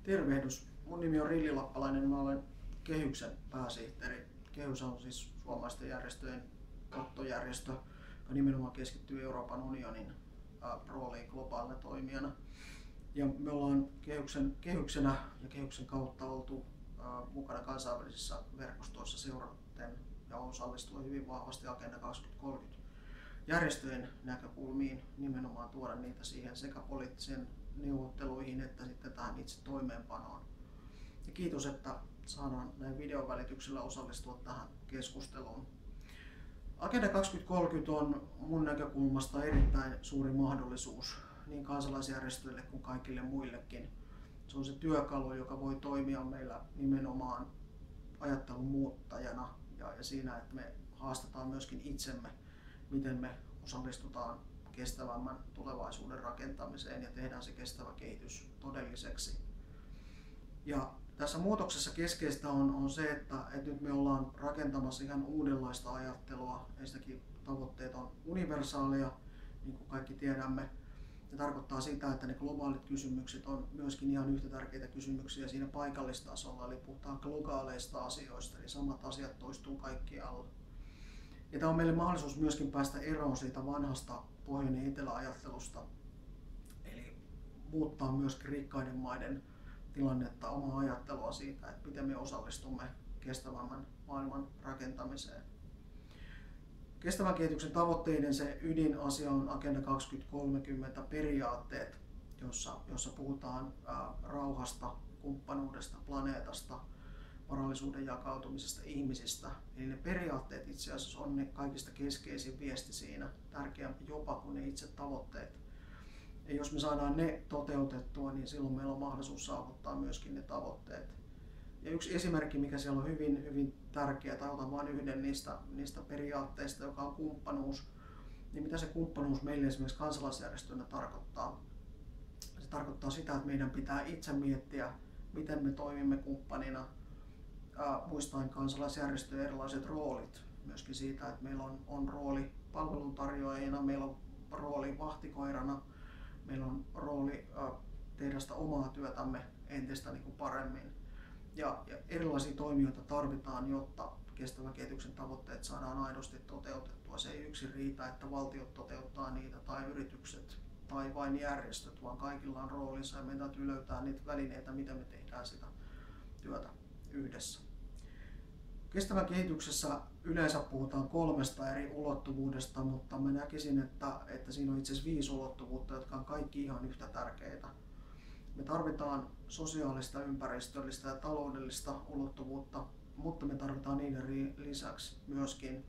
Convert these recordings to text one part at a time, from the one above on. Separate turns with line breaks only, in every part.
Tervehdys. Mun nimi on Rilli Lappalainen. Mä olen Kehyksen pääsihteeri. Kehys on siis suomalaisten järjestöjen kattojärjestö, joka nimenomaan keskittyy Euroopan unionin rooliin globaalina toimijana. Ja me ollaan Kehyksenä ja Kehyksen kautta oltu mukana kansainvälisissä verkostoissa seuraten ja osallistuen hyvin vahvasti Agenda 2030 järjestöjen näkökulmiin, nimenomaan tuoda niitä siihen sekä poliittisiin neuvotteluihin että sitten tähän itse toimeenpanoon. Ja kiitos, että saadaan näin videon välityksellä osallistua tähän keskusteluun. Agenda 2030 on mun näkökulmasta erittäin suuri mahdollisuus niin kansalaisjärjestöille kuin kaikille muillekin. Se on se työkalu, joka voi toimia meillä nimenomaan ajattelun muuttajana ja siinä, että me haastetaan myöskin itsemme, miten me osallistutaan kestävämmän tulevaisuuden rakentamiseen ja tehdään se kestävä kehitys todelliseksi. Ja tässä muutoksessa keskeistä on se, että nyt me ollaan rakentamassa ihan uudenlaista ajattelua. Ensinnäkin tavoitteet on universaaleja, niin kuin kaikki tiedämme. Se tarkoittaa sitä, että ne globaalit kysymykset on myöskin ihan yhtä tärkeitä kysymyksiä siinä paikallistasolla, eli puhutaan globaaleista asioista, eli samat asiat toistuu kaikkialla. Ja tämä on meille mahdollisuus myöskin päästä eroon siitä vanhasta pohjoinen eteläajattelusta, eli muuttaa myöskin rikkaiden maiden tilannetta, omaa ajattelua siitä, että miten me osallistumme kestävämmän maailman rakentamiseen. Kestävän kehityksen tavoitteiden se ydinasia on Agenda 2030 periaatteet, jossa puhutaan rauhasta, kumppanuudesta, planeetasta, varallisuuden jakautumisesta, ihmisistä. Eli ne periaatteet itse asiassa on ne kaikista keskeisin viesti siinä, tärkeämpi jopa kuin ne itse tavoitteet. Ja jos me saadaan ne toteutettua, niin silloin meillä on mahdollisuus saavuttaa myöskin ne tavoitteet. Ja yksi esimerkki, mikä siellä on hyvin tärkeä, tai otan vain yhden niistä periaatteista, joka on kumppanuus, niin mitä se kumppanuus meille esimerkiksi kansalaisjärjestönä tarkoittaa? Se tarkoittaa sitä, että meidän pitää itse miettiä, miten me toimimme kumppanina, muistaen kansalaisjärjestöjen erilaiset roolit, myöskin siitä, että meillä on rooli palveluntarjoajina, meillä on rooli vahtikoirana, meillä on rooli tehdä sitä omaa työtämme entistä paremmin. Ja erilaisia toimijoita tarvitaan, jotta kestävän kehityksen tavoitteet saadaan aidosti toteutettua. Se ei yksin riitä, että valtiot toteuttaa niitä tai yritykset tai vain järjestöt, vaan kaikilla on roolinsa ja meidän täytyy löytää niitä välineitä, miten me tehdään sitä työtä yhdessä. Kestävän kehityksessä yleensä puhutaan 3 eri ulottuvuudesta, mutta mä näkisin, että siinä on itse asiassa 5 ulottuvuutta, jotka on kaikki ihan yhtä tärkeitä. Me tarvitaan sosiaalista, ympäristöllistä ja taloudellista ulottuvuutta, mutta me tarvitaan niiden lisäksi myöskin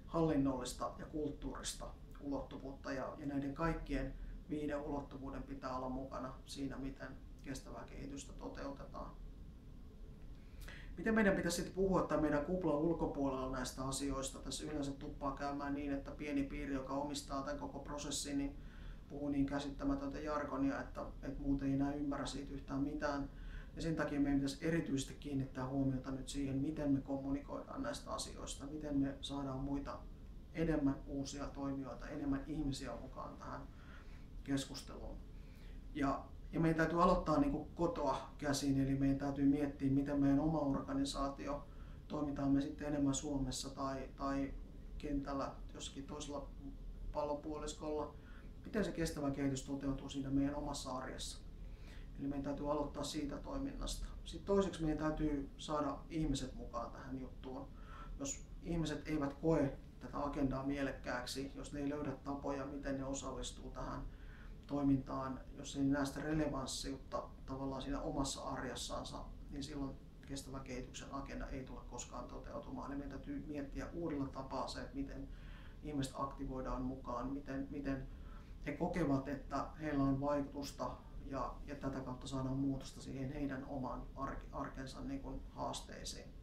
hallinnollista ja kulttuurista ulottuvuutta ja näiden kaikkien 5 ulottuvuuden pitää olla mukana siinä, miten kestävää kehitystä toteutetaan. Miten meidän pitäisi sitten puhua tämän meidän kuplan ulkopuolella näistä asioista? Tässä yleensä tuppaa käymään niin, että pieni piiri, joka omistaa tämän koko prosessin, niin puhuu niin käsittämätöntä jargonia, että muut ei enää ymmärrä siitä yhtään mitään. Ja sen takia meidän pitäisi erityisesti kiinnittää huomiota nyt siihen, miten me kommunikoidaan näistä asioista, miten me saadaan muita enemmän uusia toimijoita, enemmän ihmisiä mukaan tähän keskusteluun. Ja meidän täytyy aloittaa niin kuin kotoa käsin, eli meidän täytyy miettiä, miten meidän oma organisaatio, toimitaan me sitten enemmän Suomessa tai kentällä jossakin toisella pallonpuoliskolla, miten se kestävä kehitys toteutuu siinä meidän omassa arjessa. Eli meidän täytyy aloittaa siitä toiminnasta. Sitten toiseksi meidän täytyy saada ihmiset mukaan tähän juttuun. Jos ihmiset eivät koe tätä agendaa mielekkääksi, jos ne ei löydä tapoja, miten ne osallistuu tähän toimintaan, jos ei näe sitä relevanssiutta tavallaan siinä omassa arjessansa, niin silloin kestävän kehityksen agenda ei tule koskaan toteutumaan. Eli meidän täytyy miettiä uudella tapaa se, että miten ihmiset aktivoidaan mukaan, miten he kokevat, että heillä on vaikutusta ja tätä kautta saadaan muutosta siihen heidän oman arkensa niin kuin haasteisiin.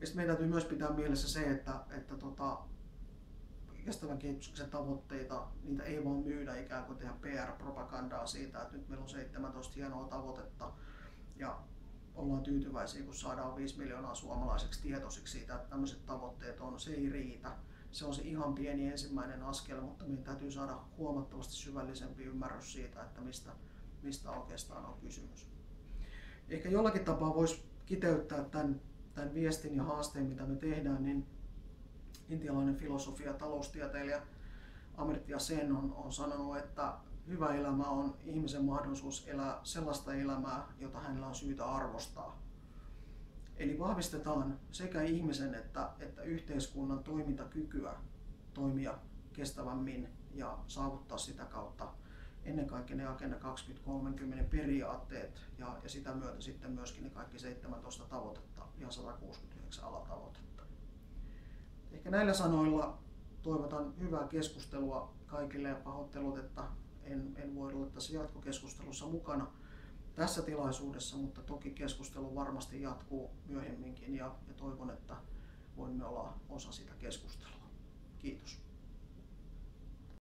Ja sitten meidän täytyy myös pitää mielessä se, että kestävän kehityksen tavoitteita, niitä ei vaan myydä ikään kuin tehdä PR-propagandaa siitä, että nyt meillä on 17 hienoa tavoitetta ja ollaan tyytyväisiä, kun saadaan 5 miljoonaa suomalaiseksi tietoisiksi siitä, että tämmöiset tavoitteet on. Se ei riitä. Se on se ihan pieni ensimmäinen askel, mutta meidän täytyy saada huomattavasti syvällisempi ymmärrys siitä, että mistä oikeastaan on kysymys. Ehkä jollakin tapaa voisi kiteyttää tämän viestin ja haasteen, mitä me tehdään, niin intialainen filosofia ja taloustieteilijä Amartya Sen on sanonut, että hyvä elämä on ihmisen mahdollisuus elää sellaista elämää, jota hänellä on syytä arvostaa. Eli vahvistetaan sekä ihmisen että yhteiskunnan toimintakykyä toimia kestävämmin ja saavuttaa sitä kautta ennen kaikkea ne Agenda 2030 periaatteet ja sitä myötä sitten myöskin ne kaikki 17 tavoitetta ja 169 alatavoitetta. Ehkä näillä sanoilla toivotan hyvää keskustelua kaikille ja pahoittelut, että en voi olla tässä jatkokeskustelussa mukana tässä tilaisuudessa, mutta toki keskustelu varmasti jatkuu myöhemminkin ja toivon, että voimme olla osa sitä keskustelua. Kiitos.